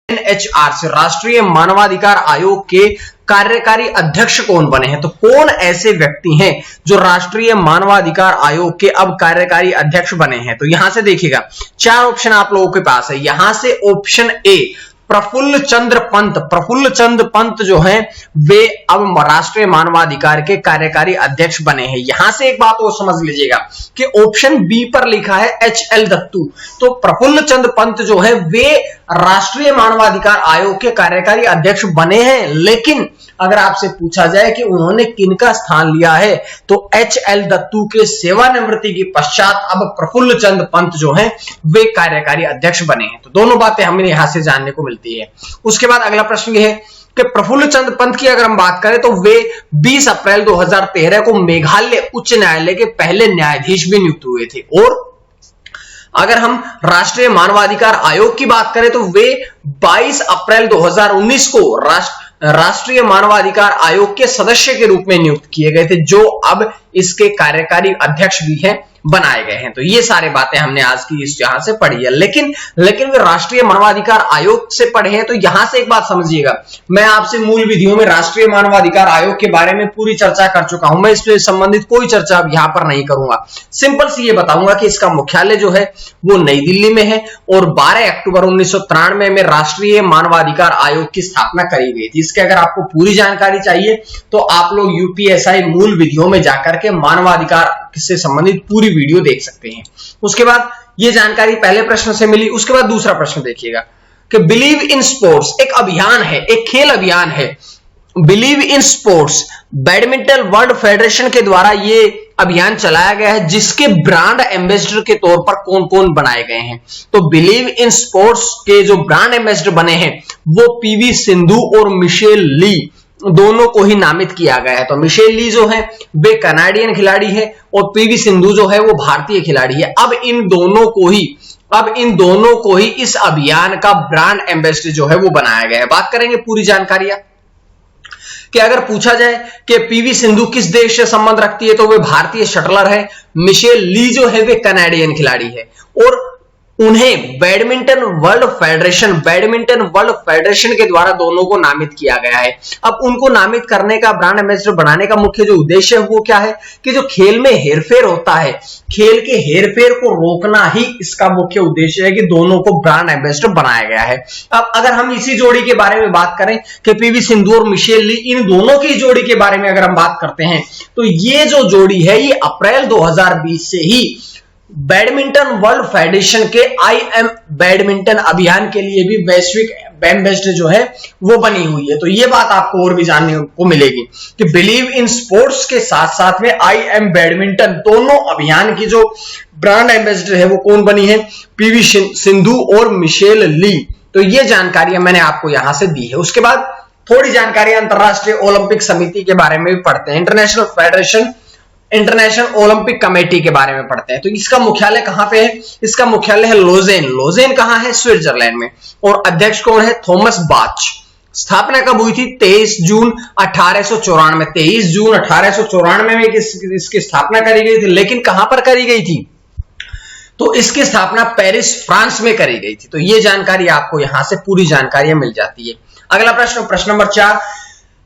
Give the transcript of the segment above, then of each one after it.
NHR से राष्ट्रीय मानवाधिकार आयोग के कार्यकारी अध्यक्ष कौन बने हैं? तो कौन ऐसे व्यक्ति हैं जो राष्ट्रीय मानवाधिकार आयोग के अब कार्यकारी अध्यक्ष बने हैं? तो यहां से देखिएगा, चार ऑप्शन आप लोगों के पास है। यहां से ऑप्शन ए प्रफुल्ल चंद्र पंत, प्रफुल्ल चंद्र पंत जो हैं वे अब राष्ट्रीय मानवाधिकार के कार्यकारी अध्यक्ष बने हैं। यहां से एक बात और समझ लीजिएगा कि ऑप्शन बी पर लिखा है एचएल दत्तू, तो प्रफुल्ल चंद्र पंत जो है वे राष्ट्रीय मानवाधिकार आयोग के कार्यकारी अध्यक्ष बने हैं, लेकिन अगर आपसे पूछा जाए कि उन्होंने किनका स्थान लिया है तो एचएल दत्तू के सेवानिवृत्ति के पश्चात अब प्रफुल्ल चंद्र पंत जो हैं वे कार्यकारी अध्यक्ष बने हैं। तो दोनों बातें हमें यहां से जानने को मिलती है। उसके बाद अगला प्रश्न यह है कि प्रफुल्ल चंद्र पंत की अगर हम बात करें तो वे 20 अप्रैल 2013 को मेघालय उच्च न्यायालय के पहले न्यायाधीश भी नियुक्त हुए थे। और अगर हम राष्ट्रीय मानवाधिकार आयोग की बात करें तो वे 22 अप्रैल 2019 को राष्ट्रीय मानवाधिकार आयोग के सदस्य के रूप में नियुक्त किए गए थे, जो अब इसके कार्यकारी अध्यक्ष भी हैं, बनाए गए हैं। तो ये सारी बातें हमने आज की इस यहां से पढ़ी है, लेकिन वे राष्ट्रीय मानवाधिकार आयोग से पढ़े हैं। तो यहां से एक बात समझिएगा, मैं आपसे मूल विधियों में राष्ट्रीय मानवाधिकार आयोग के बारे में पूरी चर्चा कर चुका हूं, मैं इससे संबंधित कोई चर्चा अब यहां पर नहीं करूंगा। सिंपल सी ये बताऊंगा कि इसका मुख्यालय जो है वो नई दिल्ली में है और 12 अक्टूबर 1993 में राष्ट्रीय मानवाधिकार आयोग की स्थापना करी गई थी। इसके अगर आपको पूरी जानकारी चाहिए तो आप लोग यूपीएसआई मूल विधियों में जाकर के मानवाधिकार से संबंधित पूरी वीडियो देख सकते हैं। उसके बाद ये जानकारी पहले प्रश्न से मिली। उसके बाद दूसरा प्रश्न देखिएगा कि बिलीव इन स्पोर्ट्स एक अभियान है, एक खेल अभियान है, believe in sports badminton world federation के द्वारा ये अभियान चलाया गया है, जिसके ब्रांड एम्बेसडर के तौर पर कौन कौन बनाए गए हैं? तो बिलीव इन स्पोर्ट्स के जो ब्रांड एम्बेसडर बने हैं वो पीवी सिंधु और मिशेल ली दोनों को ही नामित किया गया है। तो मिशेल ली जो है वे कनाडियन खिलाड़ी है और पीवी सिंधु जो है वो भारतीय खिलाड़ी है। अब इन दोनों को ही इस अभियान का ब्रांड एम्बेसडर जो है वो बनाया गया है। बात करेंगे पूरी जानकारियां कि अगर पूछा जाए कि पीवी सिंधु किस देश से संबंध रखती है तो वे भारतीय शटलर है, मिशेल ली जो है वे कनाडियन खिलाड़ी है और उन्हें बैडमिंटन वर्ल्ड फेडरेशन के द्वारा दोनों को नामित किया गया है। अब उनको नामित करने का, ब्रांड एम्बेसडर बनाने का मुख्य जो उद्देश्य है वो क्या है कि जो खेल में हेरफेर होता है, खेल के हेरफेर को रोकना ही इसका मुख्य उद्देश्य है कि दोनों को ब्रांड एम्बेसडर बनाया गया है। अब अगर हम इसी जोड़ी के बारे में बात करें कि पीवी सिंधु और मिशेल ली, इन दोनों की जोड़ी के बारे में अगर हम बात करते हैं तो ये जो जोड़ी है ये अप्रैल 2020 से ही बैडमिंटन वर्ल्ड फेडरेशन के आईएम बैडमिंटन अभियान के लिए भी वैश्विक एम्बेसडर जो है वो बनी हुई है। तो ये बात आपको और भी जानने को मिलेगी कि बिलीव इन स्पोर्ट्स के साथ साथ में आईएम बैडमिंटन दोनों अभियान की जो ब्रांड एम्बेसडर है वो कौन बनी है? पीवी सिंधु और मिशेल ली। तो ये जानकारियां मैंने आपको यहां से दी है। उसके बाद थोड़ी जानकारी अंतरराष्ट्रीय ओलंपिक समिति के बारे में भी पढ़ते हैं, इंटरनेशनल ओलंपिक कमेटी के बारे में पढ़ते हैं। तो इसका मुख्यालय कहां पे है? इसका मुख्यालय है लोजेन। लोजेन कहां है? स्विट्जरलैंड में। और अध्यक्ष कौन है? थॉमस बाच। स्थापना कब हुई थी? 23 जून 1894। 23 जून 1894 में इसकी स्थापना करी गई थी, लेकिन कहां पर करी गई थी? तो इसकी स्थापना पेरिस, फ्रांस में करी गई थी। तो ये जानकारी आपको यहां से पूरी जानकारियां मिल जाती है। अगला प्रश्न, प्रश्न नंबर 4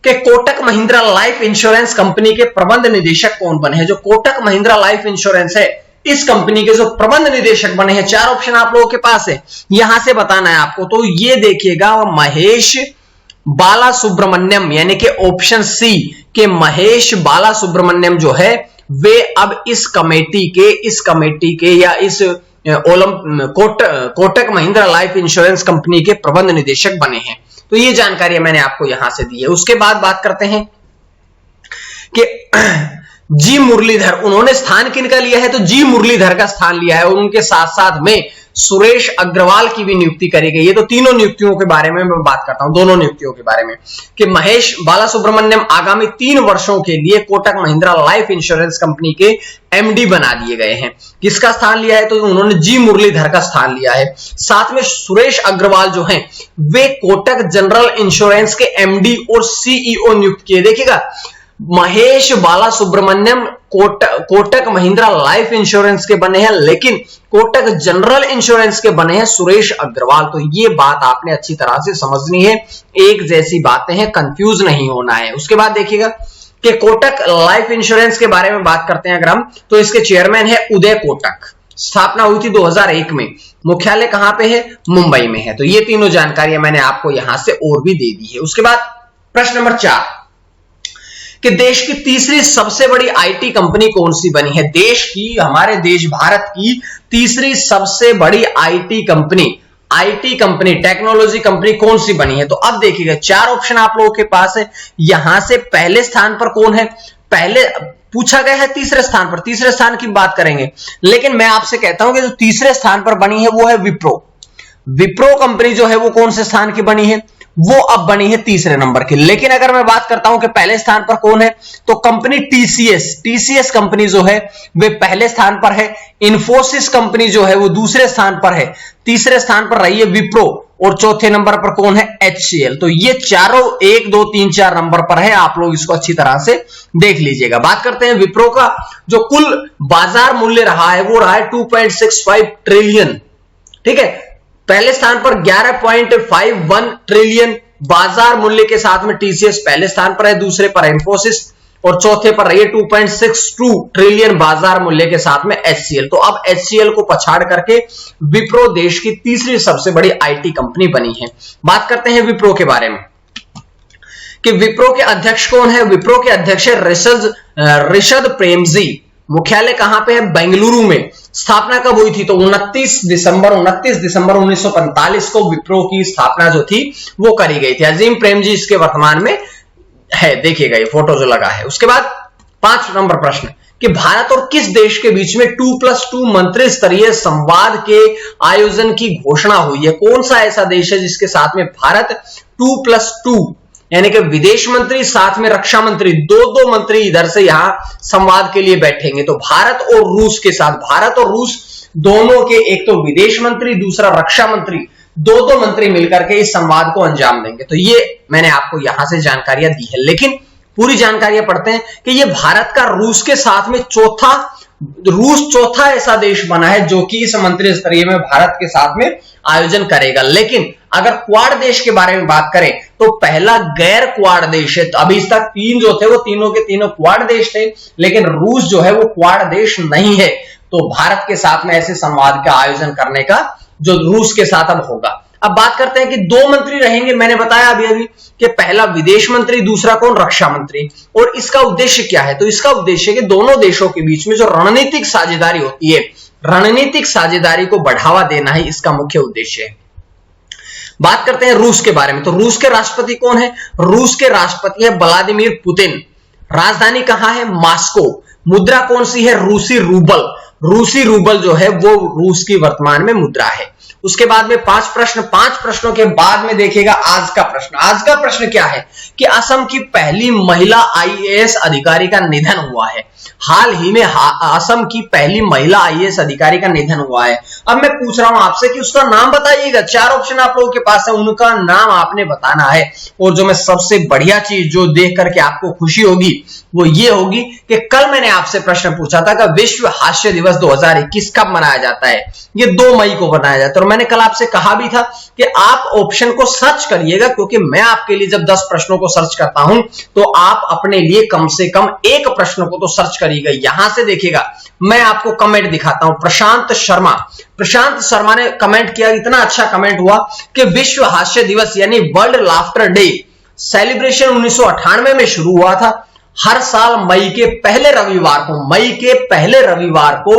कि Kotak Mahindra life insurance company के प्रबंध निदेशक कौन बने हैं? जो कोटक महिंद्रा लाइफ इंश्योरेंस है, इस कंपनी के जो प्रबंध निदेशक बने हैं, 4 ऑप्शन आप लोगों के पास है, यहां से बताना है आपको। तो ये देखिएगा, महेश बाला सुब्रमण्यम, यानी कि ऑप्शन सी के महेश बाला सुब्रमण्यम जो है वे अब इस कमेटी के या इस Kotak Mahindra life insurance company के प्रबंध निदेशक बने हैं। तो ये जानकारी मैंने आपको यहां से दी है। उसके बाद बात करते हैं कि जी मुरलीधर, उन्होंने स्थान किनका लिया है? तो जी मुरलीधर का स्थान लिया है और उनके साथ साथ में सुरेश अग्रवाल की भी नियुक्ति करी गई है। तो तीनों नियुक्तियों के बारे में मैं बात करता हूं, दोनों नियुक्तियों के बारे में कि महेश बाला सुब्रमण्यम आगामी 3 वर्षों के लिए Kotak Mahindra life insurance company के एमडी बना दिए गए हैं। किसका स्थान लिया है? तो उन्होंने जी मुरलीधर का स्थान लिया है। साथ में सुरेश अग्रवाल जो हैं वे कोटक जनरल इंश्योरेंस के एमडी और सीईओ नियुक्त किए। देखिएगा, महेश बाला सुब्रमण्यम कोटक महिंद्रा लाइफ इंश्योरेंस के बने हैं, लेकिन कोटक जनरल इंश्योरेंस के बने हैं सुरेश अग्रवाल। तो ये बात आपने अच्छी तरह से समझनी है, एक जैसी बातें हैं, कंफ्यूज नहीं होना है। उसके बाद देखिएगा कि कोटक लाइफ इंश्योरेंस के बारे में बात करते हैं अगर हम, तो इसके चेयरमैन है उदय कोटक। स्थापना हुई थी 2001 में। मुख्यालय कहां पे है? मुंबई में है। तो ये तीनों जानकारियां मैंने आपको यहां से और भी दे दी है। उसके बाद प्रश्न नंबर 4 कि देश की तीसरी सबसे बड़ी आईटी कंपनी कौन सी बनी है? देश की, हमारे देश भारत की तीसरी सबसे बड़ी आईटी कंपनी टेक्नोलॉजी कंपनी कौन सी बनी है? तो अब देखिएगा 4 ऑप्शन आप लोगों के पास है। यहां से पहले स्थान पर कौन है? पहले पूछा गया है तीसरे स्थान पर, तीसरे स्थान की बात करेंगे, लेकिन मैं आपसे कहता हूं कि जो तीसरे स्थान पर बनी है वो है विप्रो कंपनी जो है वो कौन से स्थान की बनी है? वो अब बनी है तीसरे नंबर की। लेकिन अगर मैं बात करता हूं कि पहले स्थान पर कौन है, तो कंपनी टीसीएस कंपनी जो है वे पहले स्थान पर है। इंफोसिस कंपनी जो है वो दूसरे स्थान पर है। तीसरे स्थान पर रही है विप्रो और चौथे नंबर पर कौन है? HCL। तो ये चारों 1 2 3 4 नंबर पर है, आप लोग इसको अच्छी तरह से देख लीजिएगा। बात करते हैं विप्रो का जो कुल बाजार मूल्य रहा है वो रहा है 2.65 ट्रिलियन। ठीक है, पहले स्थान पर 11.51 ट्रिलियन बाजार मूल्य के साथ में टीसीएस पहले स्थान पर है, दूसरे पर इंफोसिस और चौथे पर रही है 2.62 ट्रिलियन बाजार मूल्य के साथ में HCL। तो अब HCL को पछाड़ करके विप्रो देश की तीसरी सबसे बड़ी आईटी कंपनी बनी है। बात करते हैं विप्रो के बारे में कि विप्रो के अध्यक्ष कौन है? विप्रो के अध्यक्ष है ऋषद प्रेमजी। मुख्यालय कहां पे है? बेंगलुरु में। स्थापना कब हुई थी? तो 29 दिसंबर 1945 को विप्रो की स्थापना जो थी वो करी गई थी। अजीम प्रेमजी इसके वर्तमान में है, देखिएगा ये फोटो जो लगा है। उसके बाद 5 नंबर प्रश्न कि भारत और किस देश के बीच में 2+2 मंत्री स्तरीय संवाद के आयोजन की घोषणा हुई है? कौन सा ऐसा देश है जिसके साथ में भारत 2+2 यानी कि विदेश मंत्री साथ में रक्षा मंत्री, 2 मंत्री इधर से यहां संवाद के लिए बैठेंगे। तो भारत और रूस के साथ, भारत और रूस दोनों के एक तो विदेश मंत्री, दूसरा रक्षा मंत्री, 2 मंत्री मिलकर के इस संवाद को अंजाम देंगे। तो ये मैंने आपको यहां से जानकारियां दी है, लेकिन पूरी जानकारियां पढ़ते हैं कि ये भारत का रूस के साथ में चौथा ऐसा देश बना है जो कि इस मंत्री स्तरीय में भारत के साथ में आयोजन करेगा। लेकिन अगर क्वाड देश के बारे में बात करें तो पहला गैर क्वाड देश है। तो अभी तक 3 जो थे वो तीनों के तीनों क्वाड देश थे, लेकिन रूस जो है वो क्वाड देश नहीं है। तो भारत के साथ में ऐसे संवाद का आयोजन करने का जो रूस के साथ अब होगा। अब बात करते हैं कि 2 मंत्री रहेंगे। मैंने बताया अभी कि पहला विदेश मंत्री, दूसरा कौन? रक्षा मंत्री। और इसका उद्देश्य क्या है? तो इसका उद्देश्य कि दोनों देशों के बीच में जो रणनीतिक साझेदारी होती है, रणनीतिक साझेदारी को बढ़ावा देना ही इसका मुख्य उद्देश्य है। बात करते हैं रूस के बारे में। तो रूस के राष्ट्रपति कौन है? रूस के राष्ट्रपति है व्लादिमीर पुतिन। राजधानी कहां है? मॉस्को। मुद्रा कौन सी है? रूसी रूबल। रूसी रूबल जो है वो रूस की वर्तमान में मुद्रा है। उसके बाद में 5 प्रश्नों के बाद में देखिएगा आज का प्रश्न। आज का प्रश्न क्या है कि असम की पहली महिला आईएएस अधिकारी का निधन हुआ है। हाल ही में असम की पहली महिला आईएएस अधिकारी का निधन हुआ है। अब मैं पूछ रहा हूं आपसे कि उसका नाम बताइएगा। 4 ऑप्शन आप लोगों के पास है, उनका नाम आपने बताना है। और जो मैं सबसे बढ़िया चीज जो देख करके आपको खुशी होगी वो ये होगी कि कल मैंने आपसे प्रश्न पूछा था कि विश्व हास्य दिवस 2021 कब मनाया जाता है? ये 2 मई को मनाया जाता है। और मैंने कल आपसे कहा भी था कि आप ऑप्शन को सर्च करिएगा, क्योंकि मैं आपके लिए जब 10 प्रश्नों को सर्च करता हूं तो आप अपने लिए कम से कम 1 प्रश्न को तो सर्च करिएगा। यहां से देखिएगा मैं आपको कमेंट दिखाता हूं। प्रशांत शर्मा ने कमेंट किया, इतना अच्छा कमेंट हुआ कि विश्व हास्य दिवस यानी वर्ल्ड लाफ्टर डे सेलिब्रेशन 1998 में शुरू हुआ था। हर साल मई के पहले रविवार को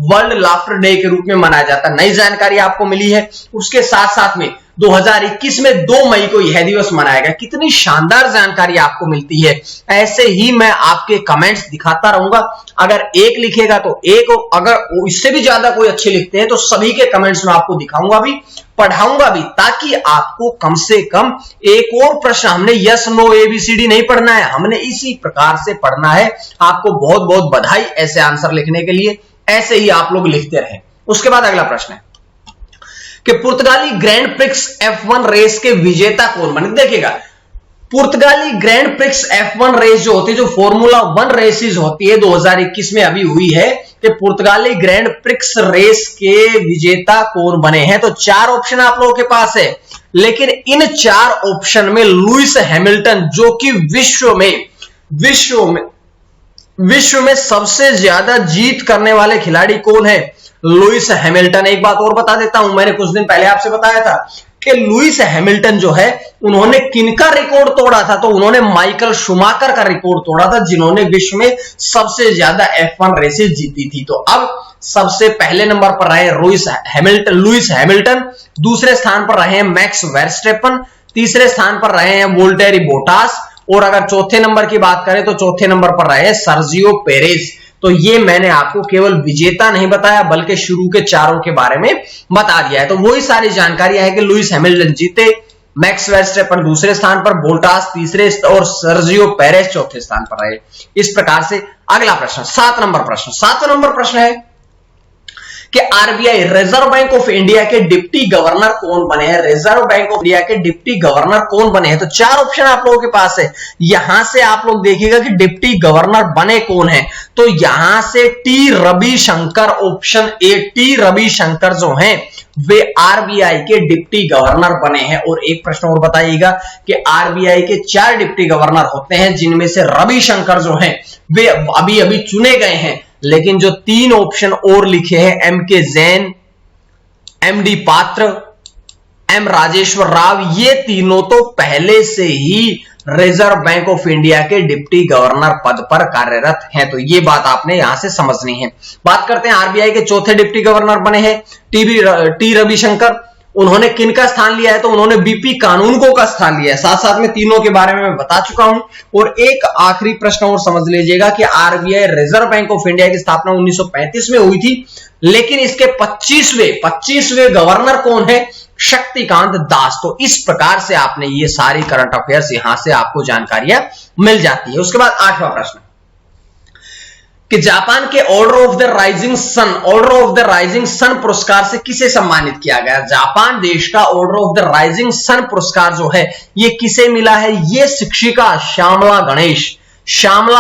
वर्ल्ड लाफ्टर डे के रूप में मनाया जाता है। नई जानकारी आपको मिली है। उसके साथ साथ में 2021 में 2 मई को यह दिवस मनाया गया। कितनी शानदार जानकारी आपको मिलती है। ऐसे ही मैं आपके कमेंट्स दिखाता रहूंगा। अगर 1 लिखेगा तो 1, अगर इससे भी ज्यादा कोई अच्छे लिखते हैं तो सभी के कमेंट्स में आपको दिखाऊंगा भी, पढ़ाऊंगा भी, ताकि आपको कम से कम एक और प्रश्न, हमने यस नो ABCD नहीं पढ़ना है, हमने इसी प्रकार से पढ़ना है। आपको बहुत बहुत बधाई ऐसे आंसर लिखने के लिए। ऐसे ही आप लोग लिखते रहें। उसके बाद अगला प्रश्न है कि पुर्तगाली ग्रैंड प्रिक्स F1 रेस के विजेता कौन बने? देखिएगा पुर्तगाली ग्रैंड प्रिक्स F1 रेस जो होती है, जो फॉर्मूला 1 रेसेस होती है 2021 में अभी हुई है, कि पुर्तगाली ग्रैंड प्रिक्स रेस के विजेता कौन बने हैं। तो 4 ऑप्शन आप लोगों के पास है, लेकिन इन 4 ऑप्शन में लुइस हैमिल्टन, जो कि विश्व में सबसे ज्यादा जीत करने वाले खिलाड़ी कौन है, लुइस हैमिल्टन। एक बात और बता देता हूं, मैंने कुछ दिन पहले आपसे बताया था कि लुइस हैमिल्टन जो है, उन्होंने किनका रिकॉर्ड तोड़ा था, तो उन्होंने माइकल शूमाकर का रिकॉर्ड तोड़ा था, जिन्होंने विश्व में सबसे ज्यादा F1 रेसेस जीती थी। तो अब सबसे पहले नंबर पर रहे लुइस हैमिल्टन, दूसरे स्थान पर रहे मैक्स वर्स्टेपन, तीसरे स्थान पर रहे हैं वोल्टेरी बोटास, और अगर चौथे नंबर की बात करें तो चौथे नंबर पर रहे सर्जियो पेरेज। तो ये मैंने आपको केवल विजेता नहीं बताया, बल्कि शुरू के 4 के बारे में बता दिया है। तो वही सारी जानकारियां है कि लुइस हैमिल्टन जीते, मैक्स वर्स्टेपन दूसरे स्थान पर, बोल्टास तीसरे और सर्जियो पेरेज चौथे स्थान पर रहे। इस प्रकार से अगला प्रश्न 7 नंबर प्रश्न है कि RBI reserve bank of India के डिप्टी गवर्नर कौन बने हैं। रिजर्व बैंक ऑफ इंडिया के डिप्टी गवर्नर कौन बने हैं। तो 4 ऑप्शन आप लोगों के पास है, यहां से आप लोग देखिएगा कि डिप्टी गवर्नर बने कौन है। तो यहां से T Ravishankar, option A T Ravishankar जो हैं वे आरबीआई के डिप्टी गवर्नर बने हैं। और एक प्रश्न और बताइएगा कि आरबीआई के 4 डिप्टी गवर्नर होते हैं, जिनमें से रविशंकर जो हैं वे अभी अभी चुने गए हैं, लेकिन जो 3 ऑप्शन और लिखे हैं, एम के जैन, एम डी पात्र, एम राजेश्वर राव, ये तीनों तो पहले से ही रिजर्व बैंक ऑफ इंडिया के डिप्टी गवर्नर पद पर कार्यरत हैं। तो ये बात आपने यहां से समझनी है। बात करते हैं आरबीआई के चौथे डिप्टी गवर्नर बने हैं टी रविशंकर। उन्होंने किनका स्थान लिया है, तो उन्होंने बीपी कानूनगो का स्थान लिया है। साथ साथ में तीनों के बारे में मैं बता चुका हूं। और एक आखिरी प्रश्न और समझ लीजिएगा कि RBI reserve bank of India की स्थापना 1935 में हुई थी, लेकिन इसके 25वें गवर्नर कौन है, शक्तिकांत दास। तो इस प्रकार से आपने ये सारी करंट अफेयर्स यहां से आपको जानकारियां मिल जाती है। उसके बाद 8वां प्रश्न कि जापान के order of the rising sun पुरस्कार से किसे सम्मानित किया गया। जापान देश का order of the rising sun पुरस्कार जो है ये किसे मिला है, ये शिक्षिका श्यामला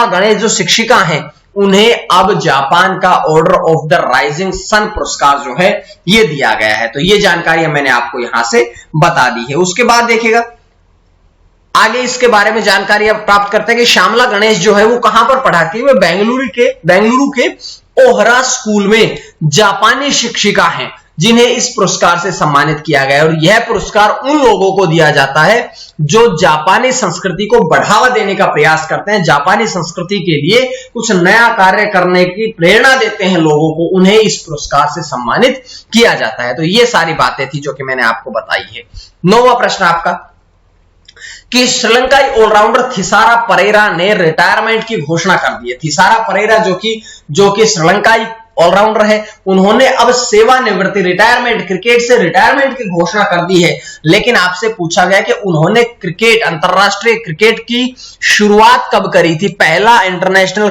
गणेश जो शिक्षिका हैं, उन्हें अब जापान का order of the rising sun पुरस्कार जो है ये दिया गया है। तो ये जानकारी मैंने आपको यहां से बता दी है। उसके बाद देखिएगा आगे इसके बारे में जानकारी प्राप्त करते हैं कि श्यामला गणेश जो है वो कहां पर पढ़ाती है, वो बेंगलुरु के ओहरा स्कूल में जापानी शिक्षिका हैं, जिन्हें इस पुरस्कार से सम्मानित किया गया है। और यह पुरस्कार उन लोगों को दिया जाता है जो जापानी संस्कृति को बढ़ावा देने का प्रयास करते हैं, जापानी संस्कृति के लिए कुछ नया कार्य करने की प्रेरणा देते हैं लोगों को, उन्हें इस पुरस्कार से सम्मानित किया जाता है। तो ये सारी बातें थी जो कि मैंने आपको बताई है। 9वां प्रश्न आपका कि श्रीलंकाई ऑलराउंडर थिसारा परेरा ने रिटायरमेंट की घोषणा कर दी है। थिसारा परेरा जो कि श्रीलंकाई ऑलराउंडर है, उन्होंने अब सेवानिवृत्ति क्रिकेट से रिटायरमेंट की घोषणा कर दी है। लेकिन आपसे पूछा गया कि उन्होंने अंतरराष्ट्रीय क्रिकेट की शुरुआत कब करी थी, पहला इंटरनेशनल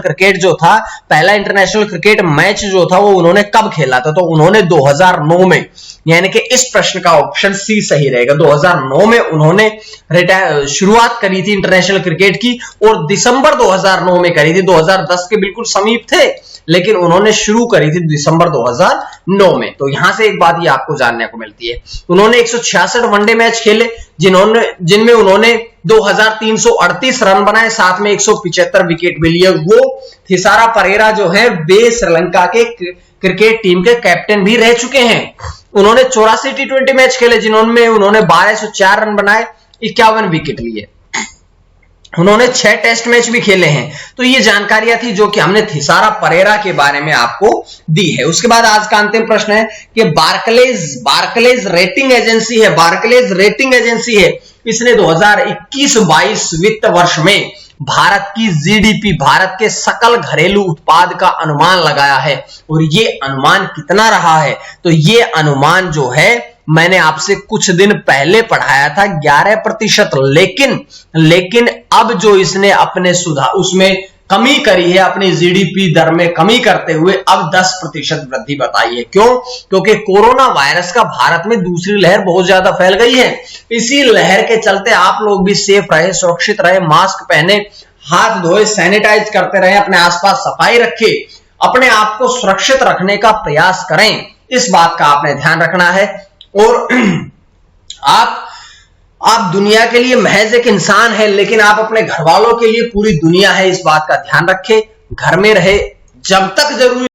क्रिकेट मैच जो था वो उन्होंने कब खेला था। तो उन्होंने 2009 में, यानी कि इस प्रश्न का ऑप्शन सी सही रहेगा। 2009 में उन्होंने शुरुआत करी थी इंटरनेशनल क्रिकेट की, और दिसंबर 2009 में करी थी। 2010 के बिल्कुल समीप थे, लेकिन उन्होंने शुरू करी थी दिसंबर 2009 में। तो यहां से एक बात ये आपको जानने को मिलती है, उन्होंने 166 वनडे मैच खेले, जिनमें उन्होंने 2338 रन बनाए, साथ में 175 विकेट भी लिए। वो थिसारा परेरा जो है वे श्रीलंका के क्रिकेट टीम के कैप्टन भी रह चुके हैं। उन्होंने 84 टी20 मैच खेले, जिन्होंने उन्होंने 1204 रन बनाए, 51 विकेट लिए। उन्होंने 6 टेस्ट मैच भी खेले हैं। तो ये जानकारियां थी जो कि हमने थिसारा परेरा के बारे में आपको दी है। उसके बाद आज का अंतिम प्रश्न है कि बार्कलेज रेटिंग एजेंसी है, इसने 2021-22 वित्त वर्ष में भारत की जीडीपी, भारत के सकल घरेलू उत्पाद का अनुमान लगाया है। और ये अनुमान कितना रहा है, तो ये अनुमान जो है मैंने आपसे कुछ दिन पहले पढ़ाया था 11%। लेकिन अब जो इसने अपने उसमें कमी करी है, अपनी जीडीपी दर में कमी करते हुए अब 10% वृद्धि बताई है। क्यों? क्योंकि कोरोना वायरस का भारत में दूसरी लहर बहुत ज्यादा फैल गई है। इसी लहर के चलते आप लोग भी सेफ रहे, सुरक्षित रहे, मास्क पहने, हाथ धोए, सैनिटाइज करते रहे, अपने आसपास सफाई रखे, अपने आप को सुरक्षित रखने का प्रयास करें, इस बात का आपने ध्यान रखना है। और आप दुनिया के लिए महज एक इंसान है, लेकिन आप अपने घर वालों के लिए पूरी दुनिया है, इस बात का ध्यान रखें। घर में रहे, जब तक जरूरी